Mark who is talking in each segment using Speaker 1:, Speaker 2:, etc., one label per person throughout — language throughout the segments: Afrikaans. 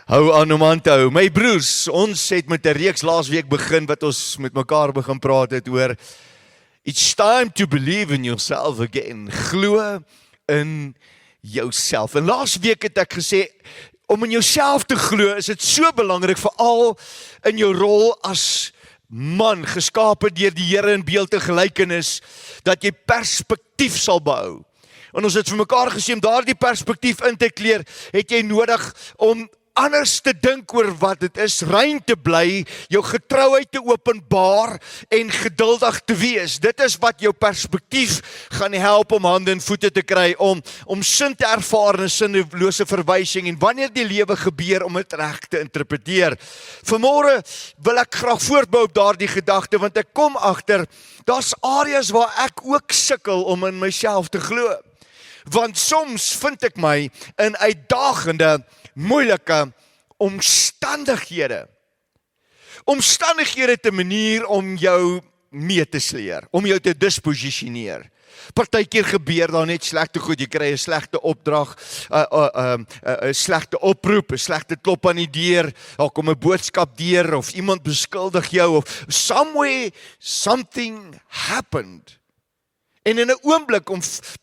Speaker 1: Hou aan om aan te hou. My broers, ons het met 'n reeks laasweek begin wat ons met mekaar begin praat het oor It's time to believe in yourself again. Glo in jouself. En laasweek het ek gesê, om in jouself te glo, is dit so belangrik, veral in jou rol as man, geskape deur die Here in beeld en gelykenis, dat jy perspektief sal behou. En ons het vir mekaar gesê, om daardie perspektief in te kleer, het jy nodig om anders te dink oor wat dit is, rein te bly, jou getrouheid te openbaar en geduldig te wees. Dit is wat jou perspektief gaan help om hande en voete te kry, om sin te ervaar in 'n sinnelose verwysing en wanneer die lewe gebeur om dit reg te interpreteer. Vanmôre wil ek graag voortbou op daardie gedagte, want ek kom agter, daar's areas waar ek ook sukkel om in myself te glo. Want soms vind ek my in uitdagende, moeilike omstandighede. Omstandighede te manier om jou mee te sleer, om jou te dispositioneer. Partykeer gebeur daar net slegte goed, jy kry 'n slegte opdrag, 'n slegte oproep, 'n slegte klop aan die deur, daar kom 'n boodskap deur, of iemand beskuldig jou, of something happened. En in 'n oomblik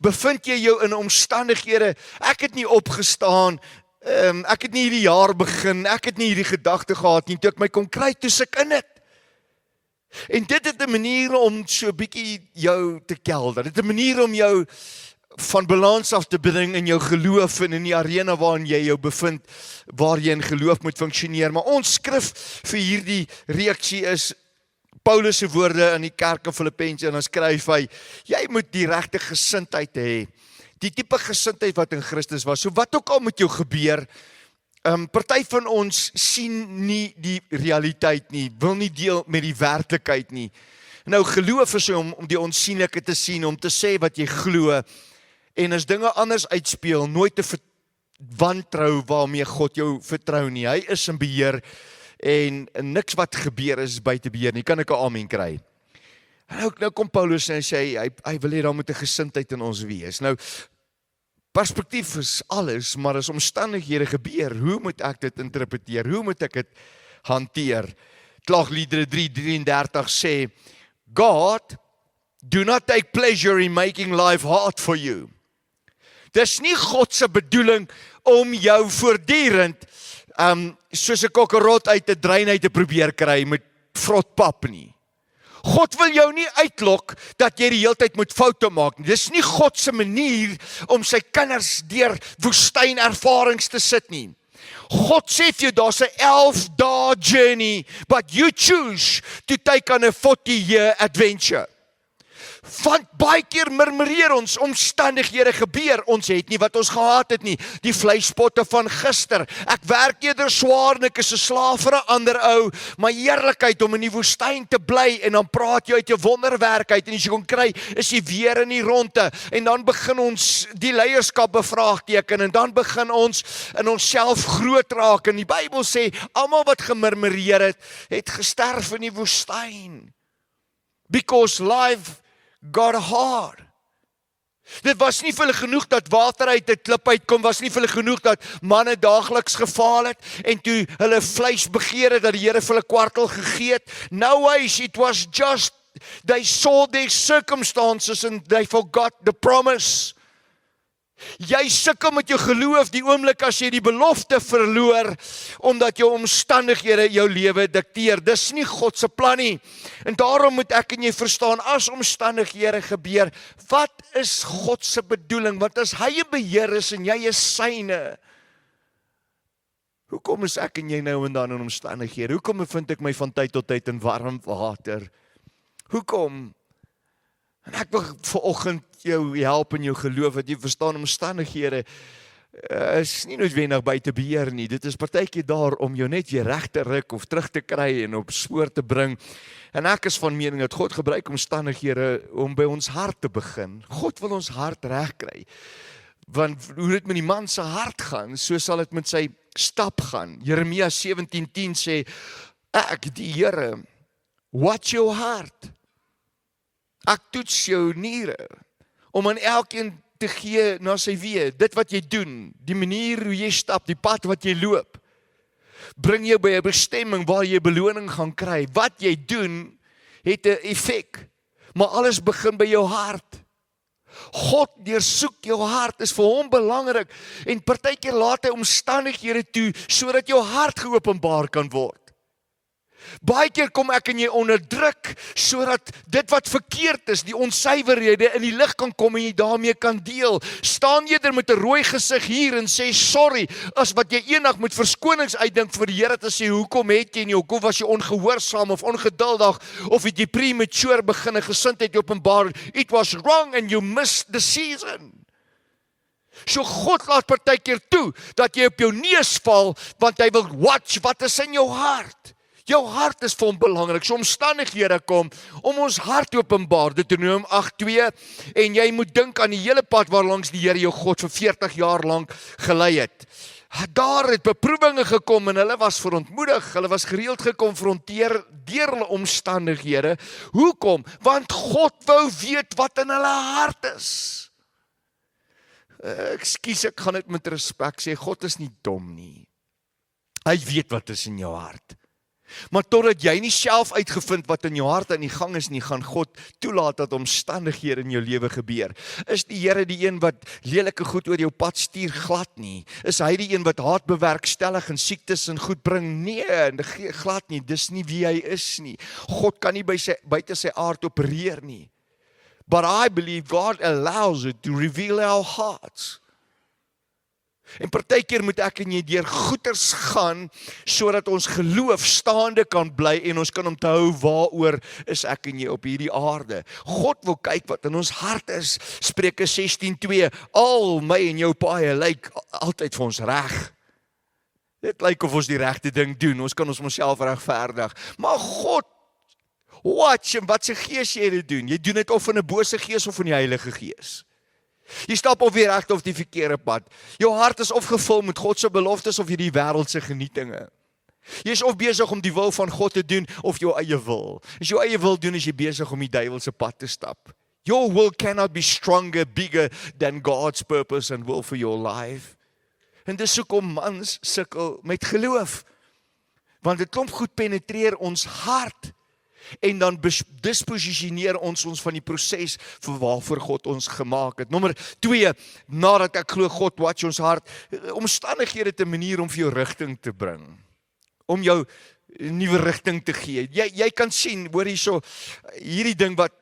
Speaker 1: bevind jy jou in omstandighede, ek het nie opgestaan, ek het nie hierdie jaar begin, ek het nie hierdie gedagte gehad nie, toe ek my kon kry, toe suk in dit. En dit het 'n manier om so 'n bietjie jou te kelder, dit het 'n manier om jou van balans af te bring in jou geloof en in die arena waarin jy jou bevind, waar jy in geloof moet funksioneer. Maar ons skrif vir hierdie reeksie is Paulus se woorde in die kerk in Filippense, en dan skryf hy, jy moet die regte gesindheid hê, die tipe gesindheid wat in Christus was. So wat ook al met jou gebeur, party van ons sien nie die realiteit nie, wil nie deel met die werklikheid nie. Nou geloof is om die onsienlike te sien, om te sê wat jy glo, en as dinge anders uitspeel, nooit te wantrou waarmee God jou vertrou nie. Hy is in beheer, en niks wat gebeur is buite beheer nie. Kan ek 'n amen kry? Nou kom Paulus en sê, hy wil hê daar moet 'n gesindheid in ons wees. Nou, perspektief is alles, maar as omstandighede gebeur, hoe moet ek dit interpreteer? Hoe moet ek dit hanteer? Klaagliedere 3:33 sê, God, do not take pleasure in making life hard for you. Dis nie God se bedoeling om jou voortdurend soos 'n kokkerot uit 'n drein uit te probeer kry met vrot pap nie. God wil jou nie uitlok dat jy die hele tyd moet foute maak nie. Dis nie God se manier om sy kinders deur woestynervarings te sit nie. God sê vir jou, daar's 'n 11-dae journey, but you choose to take on a 40-year adventure. Want baie keer murmureer ons, omstandighede gebeur, ons het nie wat ons gehad het nie, die vleispotte van gister, ek werk eerder swaar en ek is 'n slaaf vir 'n ander ou, maar heerlikheid om in die woestyn te bly, en dan praat jy uit jou wonderwerk uit, en as jy kon kry, is jy weer in die ronde, en dan begin ons die leierskap bevraagteken, en dan begin ons in onsself groot raak, en die Bybel sê, almal wat gemurmureer het, het gesterf in die woestyn, because life got hard. Dit was nie vir hulle genoeg dat water uit 'n klip uitkom, was nie vir hulle genoeg dat manne daagliks gefaal het, en toe hulle vleis begeer het, dat die Here vir hulle kwartel gegee het. Nowadays, it was just, they saw their circumstances and they forgot the promise. Jy sukkel met jou geloof die oomblik as jy die belofte verloor, omdat jou omstandighede jou lewe dikteer. Dis nie God se plan nie. En daarom moet ek en jy verstaan, as omstandighede gebeur, wat is God se bedoeling? Want as hy 'n beheer is en jy is syne, hoekom is ek en jy nou en dan in omstandighede? Hoekom bevind ek my van tyd tot tyd in warm water? Hoekom? En ek wil vanoggend jou help in jou geloof, dat jy verstaan, omstandighede is nie noodwendig buite beheer nie. Dit is partykeer daar om jou net weer reg te ruk of terug te kry en op spoor te bring. En ek is van mening dat God gebruik omstandighede om by ons hart te begin. God wil ons hart reg kry. Want hoe dit met die man se hart gaan, so sal dit met sy stap gaan. Jeremia 17:10 sê, ek die Here, watch your heart. Ek toets jou niere, om aan elkeen te gee na sy weë, dit wat jy doen, die manier hoe jy stap, die pad wat jy loop. bring jou by 'n bestemming waar jy beloning gaan kry. Wat jy doen, het 'n effek. Maar alles begin by jou hart. God deursoek jou hart, is vir hom belangrik. En partykeer laat hy omstandighede toe, sodat jou hart geopenbaar kan word. Baie keer kom ek en jy onder druk, sodat dit wat verkeerd is, die onsuiverhede in die lig kan kom en jy daarmee kan deel. Staan eerder met 'n rooi gesig hier en sê sorry, as wat jy eendag met verskonings uitdink vir die Here te sê, hoekom het jy nie, hoekom was jy ongehoorsaam of ongeduldig, of het jy premature begin 'n gesindheid openbaar, it was wrong and you missed the season. So God laat partykeer toe, dat jy op jou neus val, want hy wil watch wat is in jou hart. Jou hart is vir hom belangrik. So omstandighede kom om ons hart openbaar. Deuteronomium 8:2 en jy moet dink aan die hele pad waarlangs die Here jou God vir 40 jaar lank gelei het. Daar het beproewinge gekom en hulle was verontmoedig. Hulle was gereeld gekonfronteer deur hulle omstandighede. Hoekom? Want God wou weet wat in hulle hart is. Ekskuus, ek gaan dit met respek sê, God is nie dom nie. Hy weet wat is in jou hart. Maar totdat jy nie self uitgevind wat in jou hart aan die gang is nie, gaan God toelaat dat omstandighede in jou lewe gebeur. Is die Here die een wat lelike goed oor jou pad stuur? Glad nie. Is hy die een wat haat bewerkstellig en siektes en goed bring? Nee, glad nie. Dis nie wie hy is nie. God kan nie buite sy aard opereer nie. But I believe God allows it to reveal our hearts. En partykeer moet ek en jy deur goeters gaan, sodat ons geloof staande kan bly en ons kan onthou waaroor is ek en jy op hierdie aarde. God wil kyk wat in ons hart is. Spreuke 16:2, al my en jou paaie lyk altyd vir ons reg. Dit lyk of ons die regte ding doen, ons kan ons onsself regverdig. Maar God, watch, en wat se gees jy dit doen? Jy doen dit of in 'n bose gees of in die Heilige Gees. Jy stap of die regte of die verkeerde pad. Jou hart is of gevul met God se beloftes of hierdie wêreldse genietinge. Jy is of besig om die wil van God te doen of jou eie wil. As jou eie wil doen, is jy besig om die duiwelse pad te stap. Your will cannot be stronger, bigger than God's purpose and will for your life. En dis hoekom mans sukkel met geloof. Want dit klomp goed penetreer ons hart. En dan disposisioneer ons van die proses vir waarvoor God ons gemaak het. Nommer 2, nadat ek glo God watch ons hart, omstandighede te manier om vir jou rigting te bring. Om jou nuwe rigting te gee. Jy kan sien, hoor hierso, hierdie ding wat,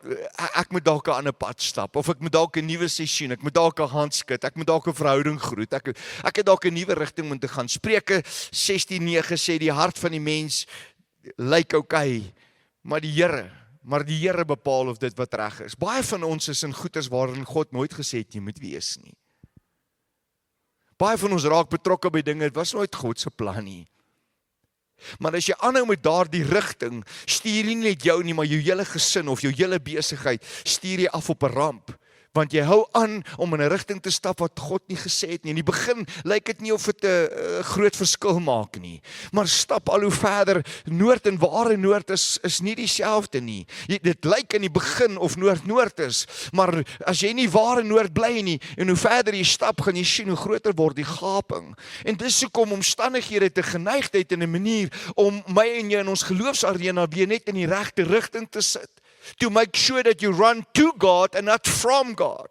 Speaker 1: ek moet dalk 'n ander pad stap, of ek moet dalk 'n nuwe seisoen, ek moet dalk 'n hand skud, ek moet dalk 'n verhouding groet, ek het dalk 'n nuwe rigting moet te gaan. Spreuke 16:9 sê die hart van die mens lyk okay, maar die Here bepaal of dit wat reg is. Baie van ons is in goeders waarin God nooit gesê het jy moet wees nie. Baie van ons raak betrokke by dinge, dit was nooit God se plan nie. Maar as jy aanhou met daardie rigting, stuur jy nie net jou nie, maar jou hele gesin of jou hele besigheid, stuur jy af op 'n ramp. Want jy hou aan om in 'n rigting te stap wat God nie gesê het nie. In die begin lyk dit nie of dit 'n groot verskil maak nie. Maar stap al hoe verder, noord en ware noord is nie dieselfde nie. Dit lyk in die begin of noord is, maar as jy nie ware noord bly nie, en hoe verder jy stap, gaan jy sien hoe groter word die gaping. En dis hoekom omstandighede te geneigdheid in 'n manier om my en jy in ons geloofsarena weer net in die regte rigting te sit. To make sure that you run to God and not from God.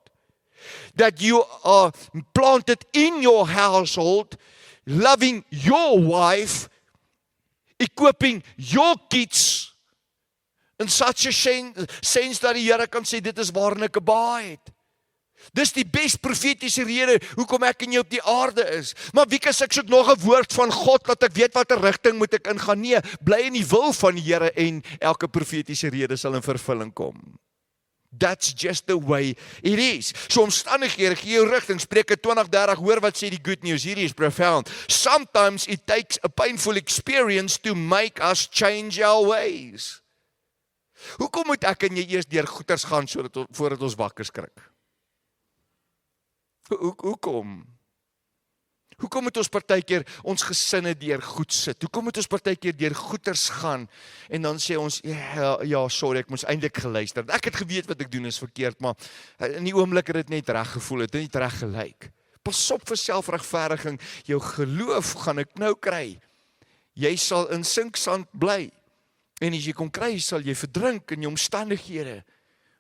Speaker 1: That you are planted in your household, loving your wife, equipping your kids, in such a sense dat die Here kan sê, dit is waarin ek gebaai het. Dis die best profetiese rede hoekom ek en jy op die aarde is. Maar wie kan ek soek nog 'n woord van God dat ek weet watter rigting moet ek ingaan? Nee, bly in die wil van die Here en elke profetiese rede sal in vervulling kom. That's just the way it is. So omstandighede gee jou rigting. Spreuke 20:30, hoor wat sê die good news. Hierdie is profound. Sometimes it takes a painful experience to make us change our ways. Hoekom moet ek en jy eers deur goeters gaan voordat ons wakker skrik? Hoekom? Hoekom moet ons partykeer ons gesinne deur goed sit? Hoekom moet ons partykeer deur goeters gaan en dan sê ons, ja, sorry, ek moes eintlik geluister. Ek het geweet wat ek doen is verkeerd, maar in die oomblik het dit net reg gevoel, het net reg gelyk. Pas op vir selfregverdiging, jou geloof gaan ek nou kry. Jy sal in sinksand bly. En as jy kom kry, sal jy verdrink in jou omstandighede.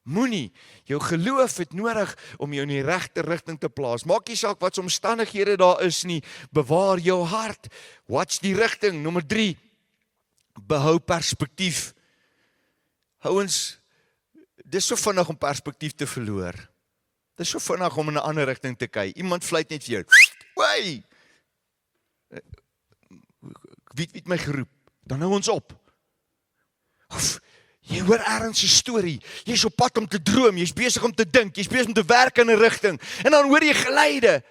Speaker 1: Moenie, jou geloof het nodig om jou in die regte rigting te plaas. Maak nie saak wat se omstandighede daar is nie, bewaar jou hart. Watch die rigting. Nommer 3, behou perspektief. Ouens, dis so vinnig om perspektief te verloor. Dis so vinnig om in 'n ander rigting te kyk. Iemand fluit net vir jou. Wai! Wie het my geroep? Dan hou ons op. Of, jy hoor ergens 'n storie. Jy's op pad om te droom, jy's besig om te dink, jy's besig om te werk in 'n rigting en dan hoor jy geluide.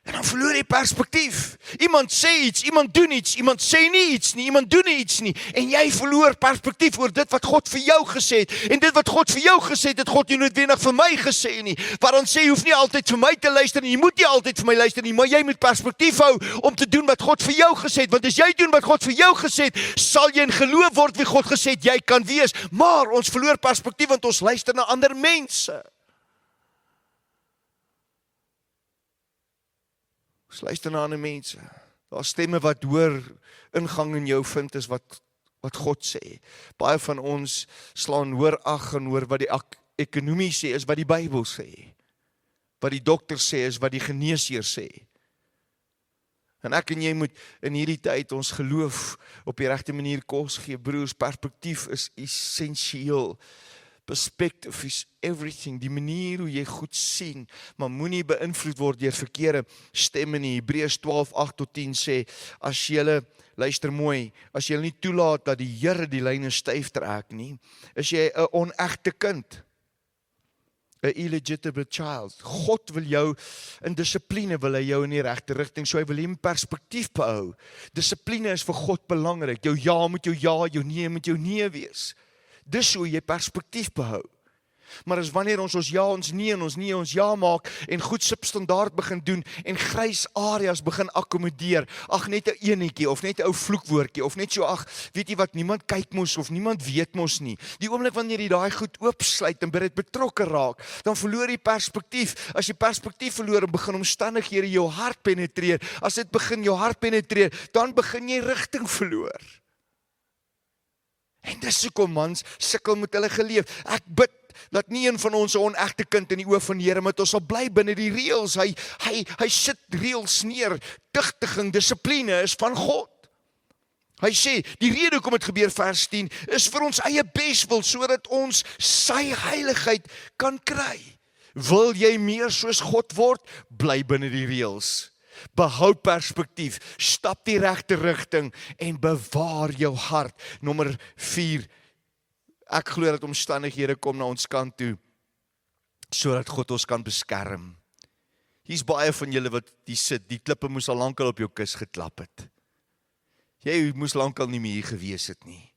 Speaker 1: En dan verloor jy perspektief. Iemand sê iets, iemand doen iets, iemand sê nie iets nie, iemand doen nie iets nie. En jy verloor perspektief oor dit wat God vir jou gesê het. En dit wat God vir jou gesê het, het God nie noodwendig vir my gesê nie. Wat dan sê, jy hoef nie altyd vir my te luister nie, jy moet nie altyd vir my luister nie, maar jy moet perspektief hou om te doen wat God vir jou gesê het. Want as jy doen wat God vir jou gesê het, sal jy in geloof word wie God gesê het jy kan wees. Maar ons verloor perspektief want ons luister na ander mense. Luister na ander mense. Daar stemme wat hoor ingang in jou vind is wat God sê. Baie van ons slaan hoor ag en hoor wat die ekonomie sê is wat die Bybel sê. Wat die dokter sê is wat die geneesheer sê. En ek en jy moet in hierdie tyd ons geloof op die regte manier kos gee. Broers, perspektief is essensieel. Perspective is everything, die manier hoe jy goed sien, maar moenie beïnvloed word deur verkeerde stemme nie. Hebreërs 12:8-10 sê, as jy, luister mooi, as jy nie toelaat dat die Here die lyne styf trek nie, is jy 'n onegte kind, 'n illegitimate child. God wil jou in dissipline, wil hy jou in die regte rigting, so hy wil jy in perspektief behou. Dissipline is vir God belangrik, jou ja moet jou ja, jou nee moet jou nee wees. Dis hoe jy perspektief behou. Maar as wanneer ons ja, ons nee en ons nee, ons ja maak en goed substandaard begin doen en grys areas begin akkommodeer, ag net 'n enetjie of net 'n ou vloekwoordjie of net so ag, weet jy wat, niemand kyk mos of niemand weet mos nie. Die oomblik wanneer jy daai goed oopsluit en by dit betrokke raak, dan verloor jy perspektief. As jy perspektief verloor en begin omstandighede jou hart penetreer, as dit begin jou hart penetreer, dan begin jy rigting verloor. En dis hoekom mans sukkel met hulle geleef. Ek bid dat nie een van ons 'n onegte kind in die oë van die Here, maar ons sal bly binne die reëls. Hy sit reëls neer. Tugtiging, dissipline is van God. Hy sê, die rede hoekom dit gebeur vers 10 is vir ons eie beswil, sodat ons sy heiligheid kan kry. Wil jy meer soos God word? Bly binne die reëls. Behou perspektief, stap die regte rigting en bewaar jou hart. Nommer 4, ek glo dat omstandighede kom na ons kant toe, sodat God ons kan beskerm. Hier's baie van julle wat hier sit, die klippe moes al lankal op jou kus geklap het. Jy moes lankal nie meer hier gewees het nie.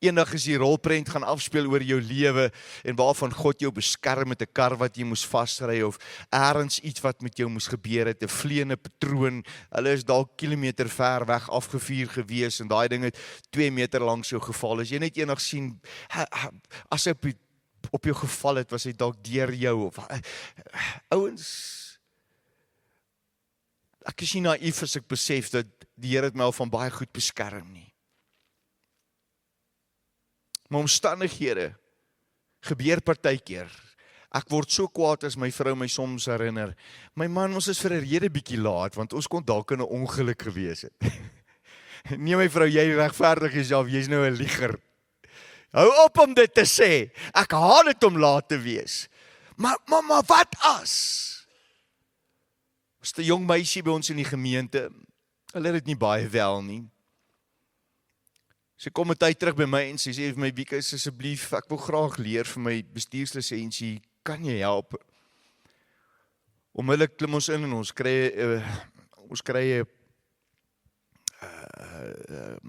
Speaker 1: Eendag is die rolprent gaan afspeel oor jou lewe en waarvan God jou beskerm met 'n kar wat jy moes vasry of ergens iets wat met jou moes gebeur het, 'n vleiende patroon. Hulle is dalk kilometer ver weg afgevuur gewees en daai ding het 2 meter lank so geval. As jy net eendag sien as hy op jou geval het, was hy dalk deur jou of ouens. Ek is nie naïef as ek besef dat die Here het my al van baie goed beskerm nie. Maar omstandighede gebeur partykeer. Ek word so kwaad as my vrou my soms herinner. My man, ons is vir 'n rede bietjie laat, want ons kon dalk in 'n ongeluk gewees het. Nee my vrou, jy regverdig jouself, jy's nou 'n lieger. Hou op om dit te sê. Ek haat dit om laat te wees. Maar wat as? Was 'n jong meisie by ons in die gemeente. Hulle het dit nie baie wel nie. Sy kom 'n tyd terug by my en sy sê vir my, Wieke, asseblief, ek wil graag leer vir my bestuurslisensie, kan jy help? Onmiddellik klim ons in en ons kry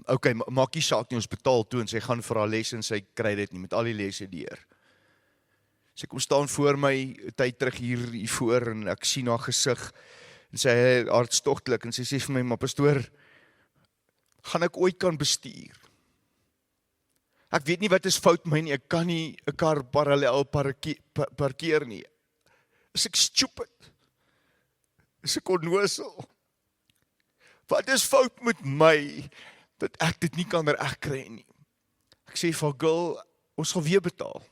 Speaker 1: okay, maak nie saak nie, ons betaal toe en sy gaan vir haar les en sy kry dit nie, met al die lesse deur. Sy kom staan voor my, 'n tyd terug hier voor en ek sien haar gesig en sy hartstogtelik en sy sê vir my, maar pastoor, gaan ek ooit kan bestuur? Ek weet nie wat is fout my nie, ek kan nie 'n kar parallel parkeer nie. Is ek stupid? Is ek onnoosel? Wat is fout met my, dat ek dit nie kan regkry nie. Ek sê vir girl, ons sal weer betaal.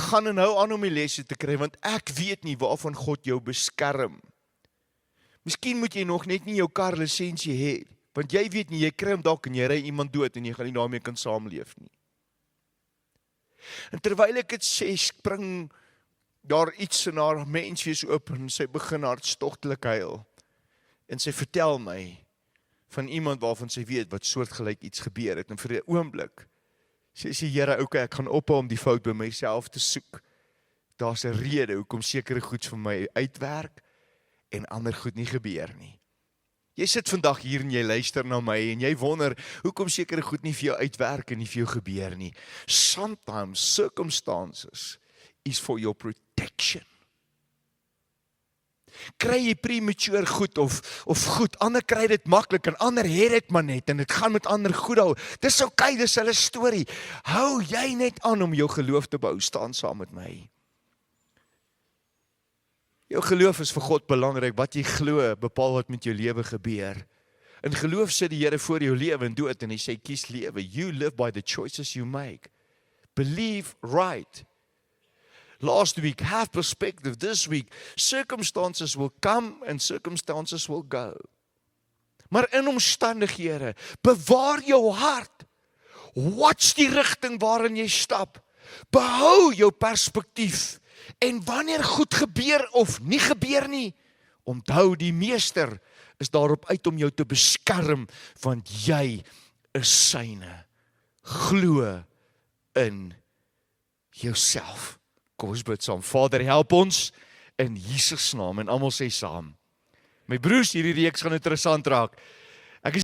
Speaker 1: Gaan en hou aan om die lesse te kry, want ek weet nie waarvan God jou beskerm. Miskien moet jy nog net nie jou kar lisensie hê, want jy weet nie, jy kry hom dalk en jy ry iemand dood en jy gaan nie daarmee kan saamleef nie. En terwyl ek dit sê, spring daar iets in haar menswees oop en sy begin hartstogtelik huil. En sy vertel my van iemand waarvan sy weet wat soortgelyk iets gebeur het. En vir 'n oomblik sê sy, Here, okay, ek gaan ophou om die fout by myself te soek. Daar's 'n rede hoekom sekere goed vir my uitwerk en ander goed nie gebeur nie. Jy sit vandag hier en jy luister na my en jy wonder hoekom sekere goed nie vir jou uitwerk en nie vir jou gebeur nie. Sometimes circumstances is for your protection. Kry jy premature goed of goed, ander kry dit maklik en ander het dit maar net en dit gaan met ander goed al. Dis okay, dis hulle storie. Hou jy net aan om jou geloof te bou, staan saam met my. Jou geloof is vir God belangrik, wat jy glo bepaal wat met jou lewe gebeur. In geloof sit die Here voor jou lewe en dood en hy sê kies lewe. You live by the choices you make. Believe right. Last week, have perspective. This week, circumstances will come and circumstances will go. Maar in omstandighede, bewaar jou hart. Watch die rigting waarin jy stap. Behou jou perspektief. En wanneer goed gebeur of nie gebeur nie, onthou die meester is daarop uit om jou te beskerm, want jy is syne. Glo in jouself. Kom ons bid saam. Vader, help ons in Jesus naam en almal sê saam. My broers, hierdie reeks gaan interessant raak.